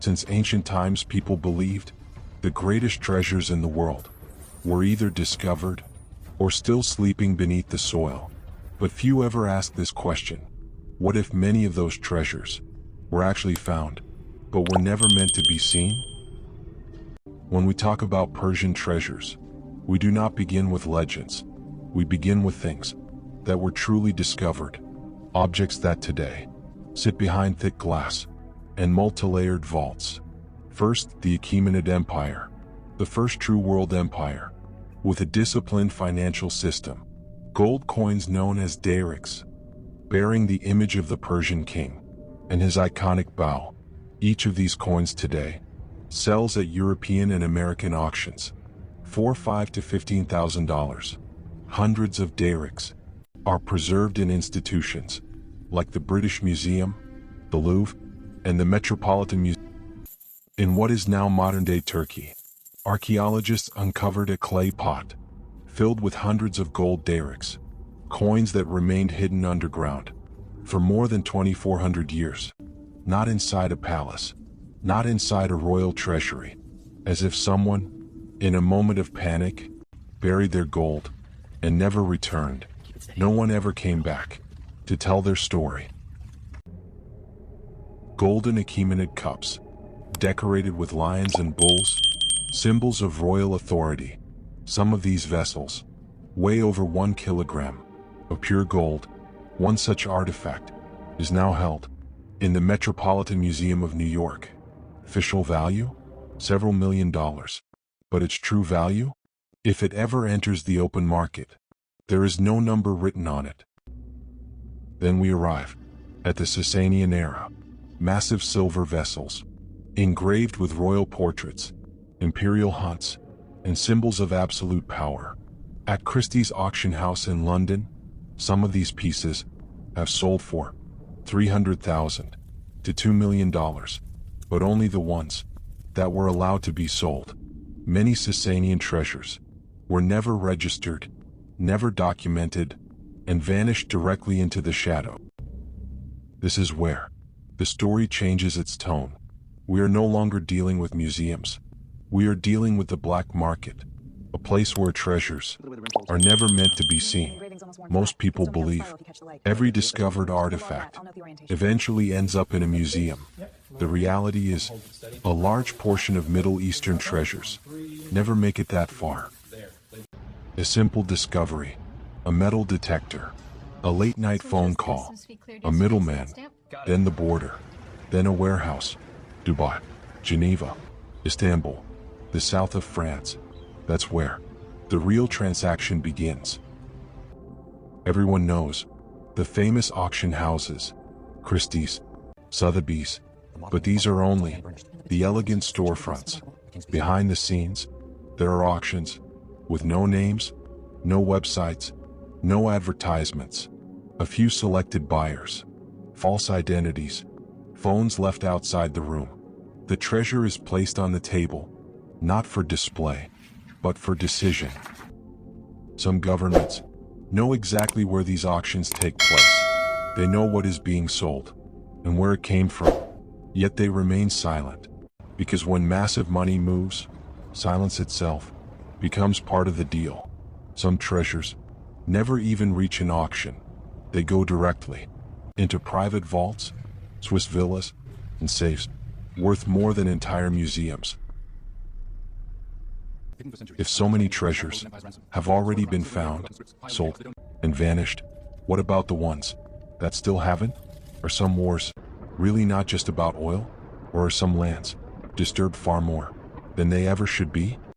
Since ancient times, people believed the greatest treasures in the world were either discovered or still sleeping beneath the soil. But few ever asked this question: what if many of those treasures were actually found, but were never meant to be seen? When we talk about Persian treasures, we do not begin with legends. We begin with things that were truly discovered, objects that today sit behind thick glass and multi-layered vaults. First, the Achaemenid Empire, the first true world empire, with a disciplined financial system. Gold coins known as darics, bearing the image of the Persian king and his iconic bow. Each of these coins today sells at European and American auctions for $5,000 to $15,000. Hundreds of darics are preserved in institutions like the British Museum, the Louvre, and the Metropolitan Museum. In what is now modern-day Turkey, archaeologists uncovered a clay pot filled with hundreds of gold darics, coins that remained hidden underground for more than 2,400 years. Not inside a palace, not inside a royal treasury, as if someone, in a moment of panic, buried their gold and never returned. No one ever came back to tell their story. Golden Achaemenid cups, decorated with lions and bulls, symbols of royal authority. Some of these vessels weigh over 1 kilogram of pure gold. One such artifact is now held in the Metropolitan Museum of New York. Official value? Several $1 million. But its true value? If it ever enters the open market, there is no number written on it. Then we arrive at the Sasanian era. Massive silver vessels, engraved with royal portraits, imperial hunts, and symbols of absolute power. At Christie's auction house in London, some of these pieces have sold for $300,000 to $2 million, but only the ones that were allowed to be sold. Many Sasanian treasures were never registered, never documented, and vanished directly into the shadow. This is where the story changes its tone. We are no longer dealing with museums. We are dealing with the black market, a place where treasures are never meant to be seen. Most people believe every discovered artifact eventually ends up in a museum. The reality is, a large portion of Middle Eastern treasures never make it that far. A simple discovery, a metal detector, a late-night phone call, a middleman, then the border, then a warehouse. Dubai, Geneva, Istanbul, the south of France. That's where the real transaction begins. Everyone knows the famous auction houses, Christie's, Sotheby's, but these are only the elegant storefronts. Behind the scenes, there are auctions with no names, no websites, no advertisements, a few selected buyers, false identities, phones left outside the room. The treasure is placed on the table, not for display, but for decision. Some governments know exactly where these auctions take place. They know what is being sold and where it came from, yet they remain silent, because when massive money moves, silence itself becomes part of the deal. Some treasures never even reach an auction. They go directly into private vaults, Swiss villas, and safes, worth more than entire museums. If so many treasures have already been found, sold, and vanished, what about the ones that still haven't? Are some wars really not just about oil? Or are some lands disturbed far more than they ever should be?